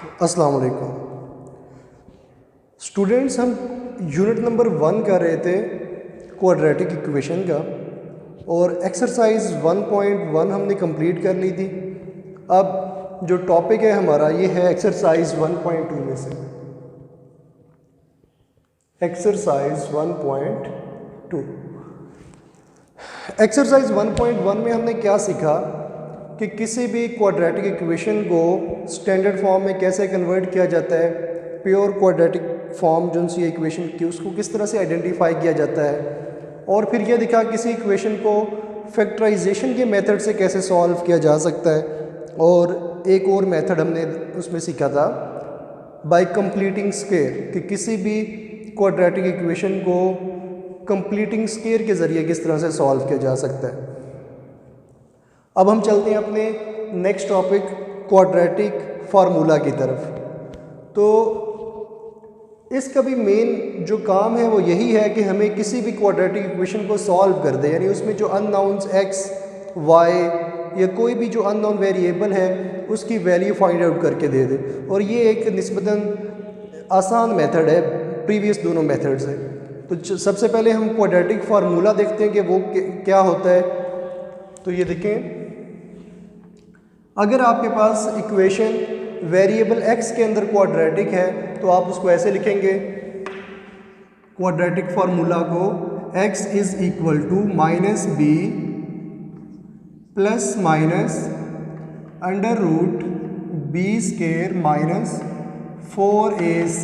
अस्सलाम वालेकुम स्टूडेंट्स, हम यूनिट नंबर 1 कर रहे थे क्वाड्रेटिक इक्वेशन का और एक्सरसाइज 1.1 हमने कंप्लीट कर ली थी। अब जो टॉपिक है हमारा ये है एक्सरसाइज 1.2 में से एक्सरसाइज 1.2। एक्सरसाइज 1.1 में हमने क्या सीखा कि किसी भी क्वाड्रेटिक इक्वेशन को स्टैंडर्ड फॉर्म में कैसे कन्वर्ट किया जाता है, प्योर क्वाड्रेटिक फॉर्म जो सी इक्वेशन की उसको किस तरह से आइडेंटिफाई किया जाता है, और फिर यह दिखा किसी इक्वेशन को फैक्टराइजेशन के मेथड से कैसे सॉल्व किया जा सकता है। और एक और मेथड हमने उसमें सीखा था बाय कंप्लीटिंग स्क्वायर, कि किसी भी क्वाड्रेटिक इक्वेशन को कंप्लीटिंग स्क्वायर के ज़रिए किस तरह से सॉल्व किया जा सकता है। अब हम चलते हैं अपने नेक्स्ट टॉपिक क्वाड्रेटिक फार्मूला की तरफ। तो इसका भी मेन जो काम है वो यही है कि हमें किसी भी क्वाड्रेटिक इक्वेशन को सॉल्व कर दे, यानी उसमें जो अननोन्स x, y या कोई भी जो अननोन वेरिएबल है उसकी वैल्यू फाइंड आउट करके दे दे। और ये एक निस्बतन आसान मेथड है प्रीवियस दोनों मेथड से। तो सबसे पहले हम क्वाड्रेटिक फार्मूला देखते हैं कि वो क्या होता है। तो ये देखें, अगर आपके पास इक्वेशन वेरिएबल x के अंदर क्वाड्रेटिक है तो आप उसको ऐसे लिखेंगे, क्वाड्रेटिक फार्मूला को x is equal to minus B plus minus under root B square minus 4ac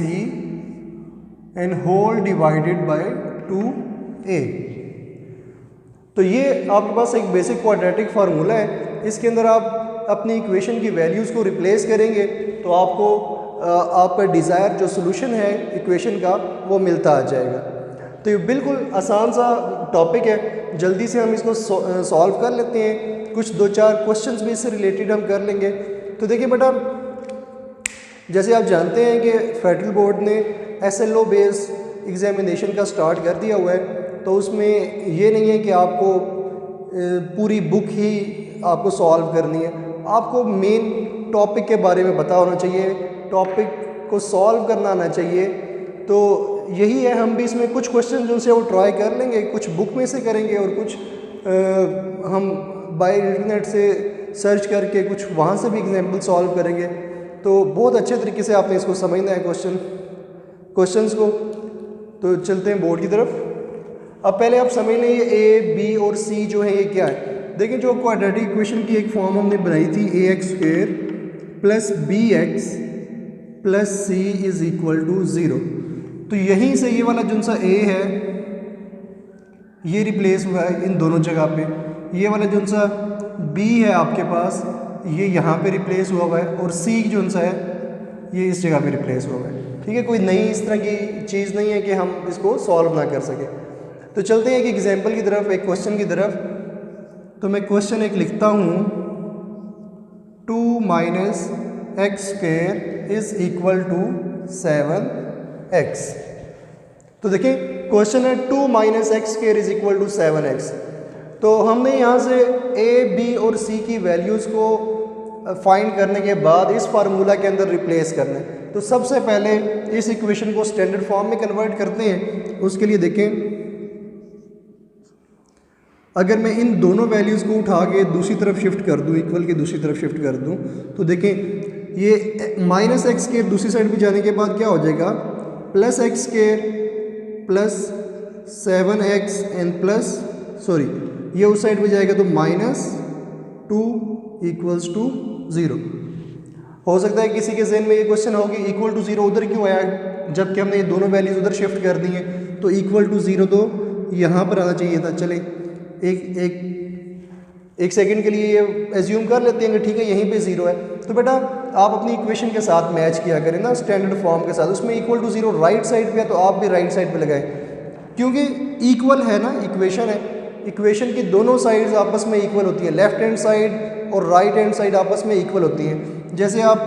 and whole divided by 2a। तो ये आपके पास एक बेसिक क्वाड्रेटिक फार्मूला है। इसके अंदर आप अपनी इक्वेशन की वैल्यूज़ को रिप्लेस करेंगे तो आपको आपका डिज़ायर जो सोल्यूशन है इक्वेशन का वो मिलता आ जाएगा। तो ये बिल्कुल आसान सा टॉपिक है, जल्दी से हम इसको सॉल्व कर लेते हैं। कुछ 2-4 क्वेश्चंस भी इससे रिलेटेड हम कर लेंगे। तो देखिए बेटा, जैसे आप जानते हैं कि फेडरल बोर्ड ने SLO बेस्ड एग्जामिनेशन का स्टार्ट कर दिया हुआ है। तो उसमें ये नहीं है कि आपको पूरी बुक ही आपको सॉल्व करनी है, आपको मेन टॉपिक के बारे में पता होना चाहिए, टॉपिक को सॉल्व करना आना चाहिए। तो यही है, हम भी इसमें कुछ क्वेश्चन जो से वो ट्राई कर लेंगे, कुछ बुक में से करेंगे और कुछ हम बाय इंटरनेट से सर्च करके कुछ वहाँ से भी एग्जाम्पल सॉल्व करेंगे। तो बहुत अच्छे तरीके से आपने इसको समझना है क्वेश्चंस को। तो चलते हैं बोर्ड की तरफ। अब पहले आप समझ लें ये a, b और c जो है ये क्या है। देखिए, जो क्वाड्रेटिक इक्वेशन की एक फॉर्म हमने बनाई थी ax square plus bx plus c is equal to 0। तो यहीं से ये वाला जो सा a है ये रिप्लेस हुआ है इन दोनों जगह पे। ये वाला जो सा b है आपके पास ये यहाँ पे रिप्लेस हुआ है और c जो सा है ये इस जगह पे रिप्लेस हुआ है। ठीक है, कोई नई इस तरह की चीज़ नहीं है कि हम इसको सॉल्व ना कर सकें। तो चलते हैं एक एग्जाम्पल की तरफ, एक क्वेश्चन की तरफ। तो मैं क्वेश्चन एक लिखता हूँ, 2 minus X square is equal to 7x। तो देखिए क्वेश्चन है 2 minus X square is equal to 7x। तो हमने यहाँ से a, b और c की वैल्यूज़ को फाइंड करने के बाद इस फार्मूला के अंदर रिप्लेस करना है। तो सबसे पहले इस इक्वेशन को स्टैंडर्ड फॉर्म में कन्वर्ट करते हैं। उसके लिए देखें, अगर मैं इन दोनों वैल्यूज़ को उठा के दूसरी तरफ शिफ्ट कर दूं, इक्वल की दूसरी तरफ शिफ्ट कर दूं, तो देखें ये माइनस एक्स स्क्वायर दूसरी साइड पे जाने के बाद क्या हो जाएगा, plus x square plus 7x and plus ये उस साइड पे जाएगा तो माइनस 2 इक्वल्स टू 0। हो सकता है किसी के जहन में ये क्वेश्चन होगी इक्वल टू 0 उधर क्यों आया, जबकि हमने ये दोनों वैल्यूज़ उधर शिफ्ट कर दी हैं। तो इक्वल टू 0 तो यहाँ पर आना चाहिए था। चले एक सेकंड के लिए ये एज्यूम कर लेते हैं कि ठीक है यहीं पे 0 है। तो बेटा आप अपनी इक्वेशन के साथ मैच किया करें ना, स्टैंडर्ड फॉर्म के साथ। उसमें इक्वल टू 0 राइट साइड पे है तो आप भी राइट साइड पे लगाएं, क्योंकि इक्वल है ना, इक्वेशन है, इक्वेशन की दोनों साइड्स आपस में इक्वल होती है। लेफ्ट हैंड साइड और राइट हैंड साइड आपस में इक्वल होती हैं। जैसे आप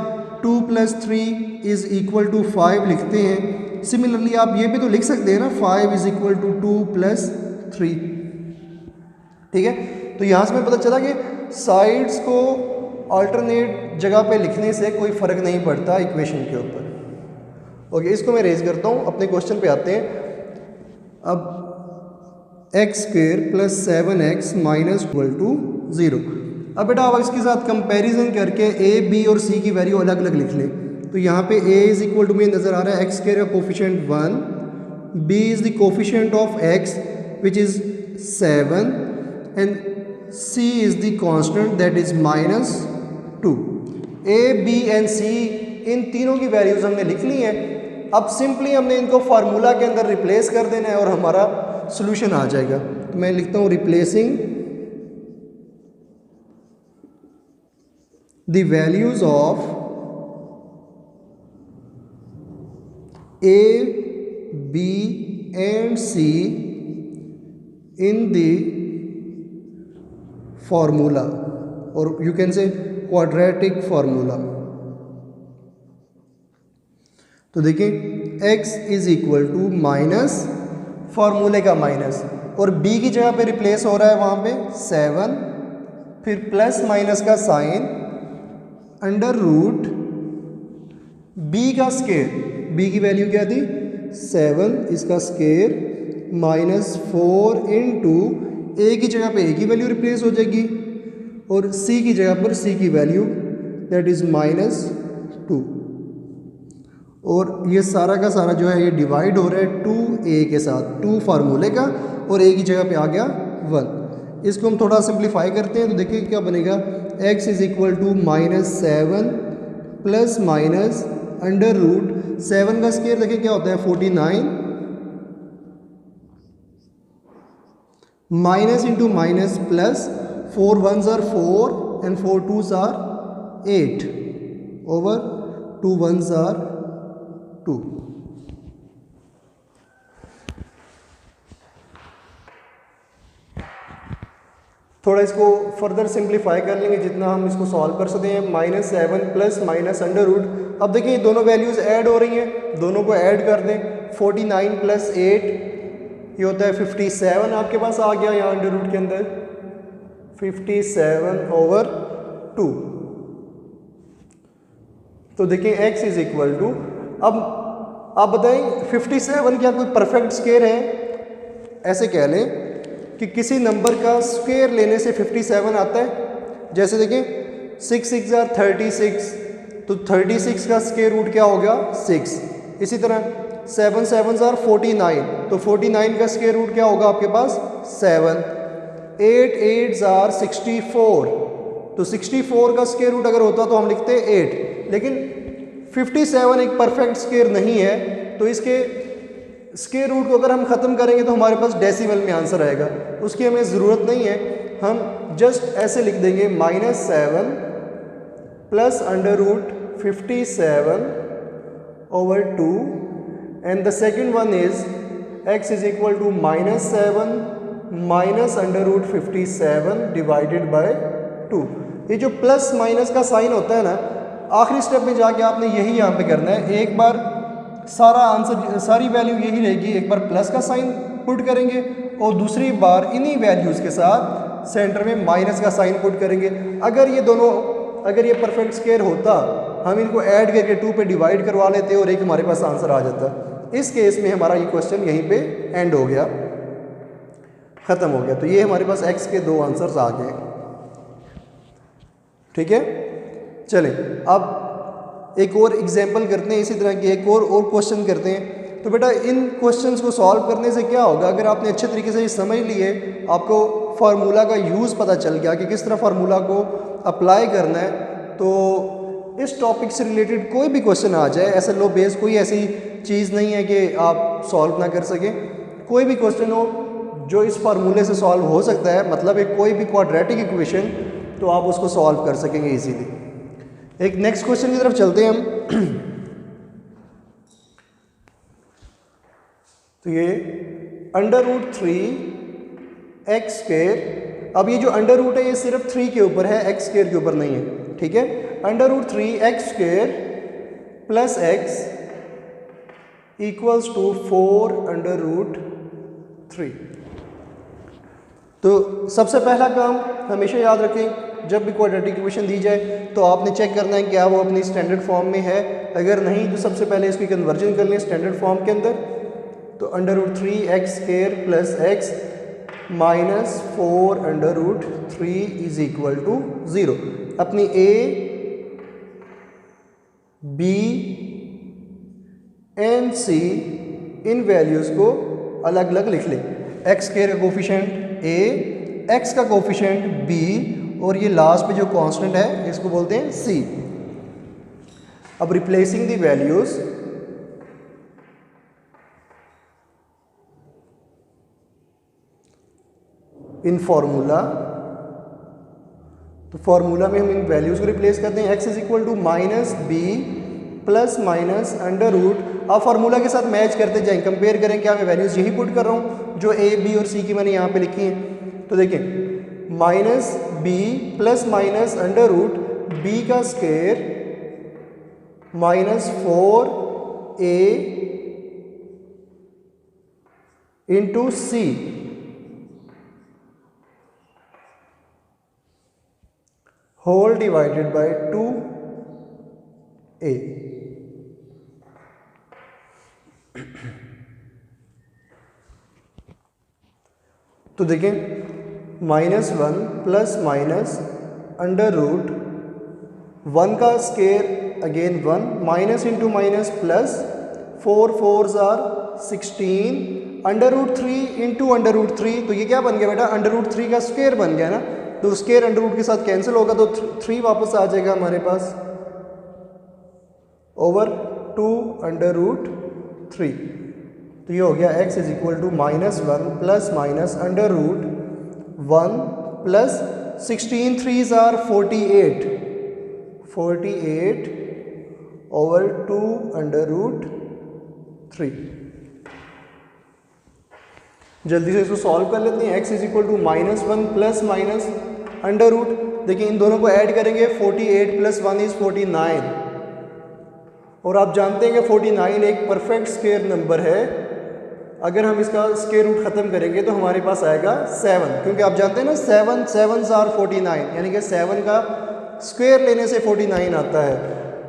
2 + 3 इज़ इक्वल टू 5 लिखते हैं, सिमिलरली आप ये भी तो लिख सकते हैं ना, 5 इज़ इक्वल टू 2 + 3। ठीक है, तो यहाँ से हमें पता चला कि साइड्स को अल्टरनेट जगह पे लिखने से कोई फ़र्क नहीं पड़ता इक्वेशन के ऊपर। ओके, इसको मैं रेज करता हूँ, अपने क्वेश्चन पे आते हैं। अब x square plus 7x minus equal to 0। अब बेटा आप इसके साथ कंपैरिजन करके ए, बी और सी की वैल्यू अलग अलग लिख लें। तो यहाँ पे a इज इक्वल टू में नज़र आ रहा है एक्स स्क्वेयर का coefficient 1, b is the coefficient of x which is 7 and c is the constant that is -2। a, b and c इन तीनों की वैल्यूज़ हमने लिख ली हैं। अब सिंपली हमने इनको फार्मूला के अंदर रिप्लेस कर देना है और हमारा सोल्यूशन आ जाएगा। तो मैं लिखता हूँ replacing the values of a, b and c in the formula, or you can say quadratic formula। तो देखिए x is equal to minus फार्मूले का माइनस, और b की जगह पे रिप्लेस हो रहा है वहाँ पे 7, फिर प्लस माइनस का साइन, अंडर रूट b का स्केयर, b की वैल्यू क्या थी 7, इसका स्केयर -4 इंटू a की जगह पे a की वैल्यू रिप्लेस हो जाएगी और c की जगह पर c की वैल्यू दैट इज़ -2, और ये सारा का सारा जो है ये डिवाइड हो रहा है 2a के साथ, 2 फार्मूले का, और a की जगह पे आ गया 1। इसको हम थोड़ा सिंप्लीफाई करते हैं तो देखिए क्या बनेगा, x is equal to -7 plus minus under root 7 का स्क्वायर देखिए क्या होता है 49, minus into minus plus, 4 1s are 4 and 4 2s are 8 over 2 1s are 2। थोड़ा इसको फर्दर सिंप्लीफाई कर लेंगे जितना हम इसको सॉल्व कर सकते हैं। -7 प्लस माइनस अंडर रूट, अब देखिए दोनों वैल्यूज़ ऐड हो रही हैं, दोनों को ऐड कर दें। 49 प्लस 8 ये होता है 57, आपके पास आ गया यहाँ अंडर रूट के अंदर 57 ओवर 2। तो देखिए x इज इक्वल टू, अब आप बताएं 57 क्या कोई परफेक्ट स्क्वायर है? ऐसे कह लें कि किसी नंबर का स्क्वायर लेने से 57 आता है। जैसे देखें 6 6 are 36, तो 36 का स्क्वायर रूट क्या हो गया 6। इसी तरह 7 7s are 49, तो 49 का स्क्वायर रूट क्या होगा आपके पास 7। 8 8s are 64, तो 64 का स्क्वायर रूट अगर होता तो हम लिखते 8, लेकिन 57 एक परफेक्ट स्क्वायर नहीं है, तो इसके स्क्वायर रूट को अगर हम ख़त्म करेंगे तो हमारे पास डेसिमल में आंसर आएगा, उसकी हमें ज़रूरत नहीं है। हम जस्ट ऐसे लिख देंगे -7 plus under root 57 over 2, and the second one is x is equal to -7 minus under root 57 divided by 2। ये जो प्लस माइनस का साइन होता है ना, आखिरी स्टेप में जाके आपने यही यहाँ पे करना है। एक बार सारा आंसर, सारी वैल्यू यही रहेगी, एक बार प्लस का साइन पुट करेंगे और दूसरी बार इन्हीं वैल्यूज़ के साथ सेंटर में माइनस का साइन पुट करेंगे। अगर ये दोनों, अगर ये परफेक्ट स्क्वायर होता, हम इनको ऐड करके 2 पे डिवाइड करवा लेते और एक हमारे पास आंसर आ जाता। इस केस में हमारा ये क्वेश्चन यहीं पे एंड हो गया, ख़त्म हो गया। तो ये हमारे पास x के 2 आंसर्स आ गए। ठीक है, चलें अब एक और एग्जांपल करते हैं, इसी तरह की एक और क्वेश्चन करते हैं। तो बेटा इन क्वेश्चंस को सॉल्व करने से क्या होगा, अगर आपने अच्छे तरीके से ये समझ लिए, आपको फार्मूला का यूज़ पता चल गया कि किस तरह फार्मूला को अप्लाई करना है, तो इस टॉपिक से रिलेटेड कोई भी क्वेश्चन आ जाए, ऐसा लो बेस कोई ऐसी चीज़ नहीं है कि आप सॉल्व ना कर सकें। कोई भी क्वेश्चन हो जो इस फार्मूले से सॉल्व हो सकता है, मतलब एक कोई भी क्वाड्रेटिक इक्वेशन, तो आप उसको सॉल्व कर सकेंगे इजीली। एक नेक्स्ट क्वेश्चन की तरफ चलते हैं हम। तो ये अंडर रूट 3 एक्स स्क्वायर, अब ये जो अंडर रूट है ये सिर्फ 3 के ऊपर है, एक्स स्क्वायर के ऊपर नहीं है। ठीक है, under root 3 X square plus X equals to 4 under root 3। तो सबसे पहला काम हमेशा याद रखें जब भी क्वाड्रेटिक इक्वेशन दी जाए तो आपने चेक करना है क्या वो अपनी स्टैंडर्ड फॉर्म में है, अगर नहीं तो सबसे पहले इसकी कन्वर्जन कर लें स्टैंडर्ड फॉर्म के अंदर। तो √3x² plus x minus 4√3 is equal to 0। अपनी a, b एंड c इन वैल्यूज़ को अलग अलग लिख लें। x² का कोफिशिएंट a, x का कोफिशिएंट b और ये लास्ट पे जो कांस्टेंट है इसको बोलते हैं c। अब replacing the values, in formula, तो फार्मूला में हम इन वैल्यूज़ को रिप्लेस करते हैं। x is equal to -b plus minus √। आप फार्मूला के साथ मैच करते जाएं, कंपेयर करें क्या मैं वैल्यूज़ यही पुट कर रहा हूँ जो a, b और c की मैंने यहाँ पे लिखी हैं। तो देखें -b प्लस माइनस √b का square -4a into c whole divided by 2a। तो देखें -1 प्लस माइनस √1 का square again 1 minus into minus plus 4 4s are 16 √3 into √3। तो ये क्या बन गया बेटा, √3 का स्क्वायर बन गया ना, तो स्क्वायर √रूट के साथ कैंसिल होगा तो 3 वापस आ जाएगा हमारे पास ओवर 2√3। तो ये हो गया x is equal to -1 plus minus √1 plus 16 3s are 48 over 2√3। जल्दी से इसको सॉल्व कर लेते हैं। x is equal to -1 plus minus √। देखिए इन दोनों को ऐड करेंगे, 48 प्लस 1 इज 49, और आप जानते हैं कि 49 एक परफेक्ट स्क्वायर नंबर है। अगर हम इसका स्क्वायर रूट ख़त्म करेंगे तो हमारे पास आएगा 7, क्योंकि आप जानते हैं ना 7 7s आर 49, यानी कि 7 का स्क्वायर लेने से 49 आता है।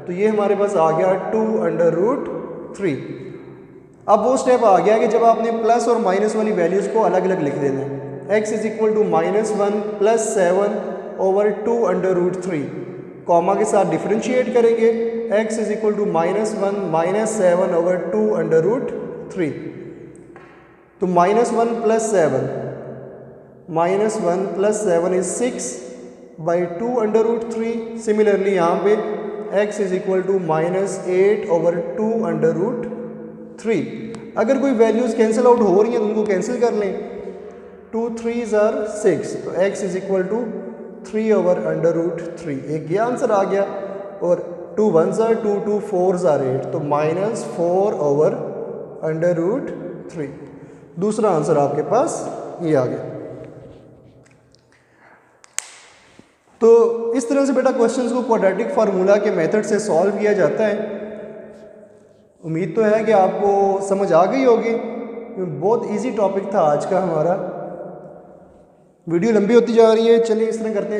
तो ये हमारे पास आ गया 2√3। अब वो स्टेप आ गया कि जब आपने प्लस और माइनस वाली वैल्यूज़ को अलग अलग लिख देना है। x is equal to -1 plus 7 over 2√3, comma के साथ डिफ्रेंशिएट करेंगे। x is equal to -1 minus 7 over 2√3। तो -1 प्लस 7 इज 6 बाई 2√3। सिमिलरली यहाँ पे x is equal to -8 over 2√3। अगर कोई वैल्यूज़ कैंसिल आउट हो रही हैं तो उनको कैंसिल कर लें। 2 3s आर 6, तो x is equal to 3 over √3। एक ये आंसर आ गया, और 2 1s आर 2 2 4s आर 8, तो -4 ओवर √3। दूसरा आंसर आपके पास ये आ गया। तो इस तरह से बेटा क्वेश्चंस को क्वाड्रेटिक फार्मूला के मेथड से सॉल्व किया जाता है। उम्मीद तो है कि आपको समझ आ गई होगी। बहुत इजी टॉपिक था आज का हमारा। वीडियो लंबी होती जा रही है, चलिए इस तरह करते हैं।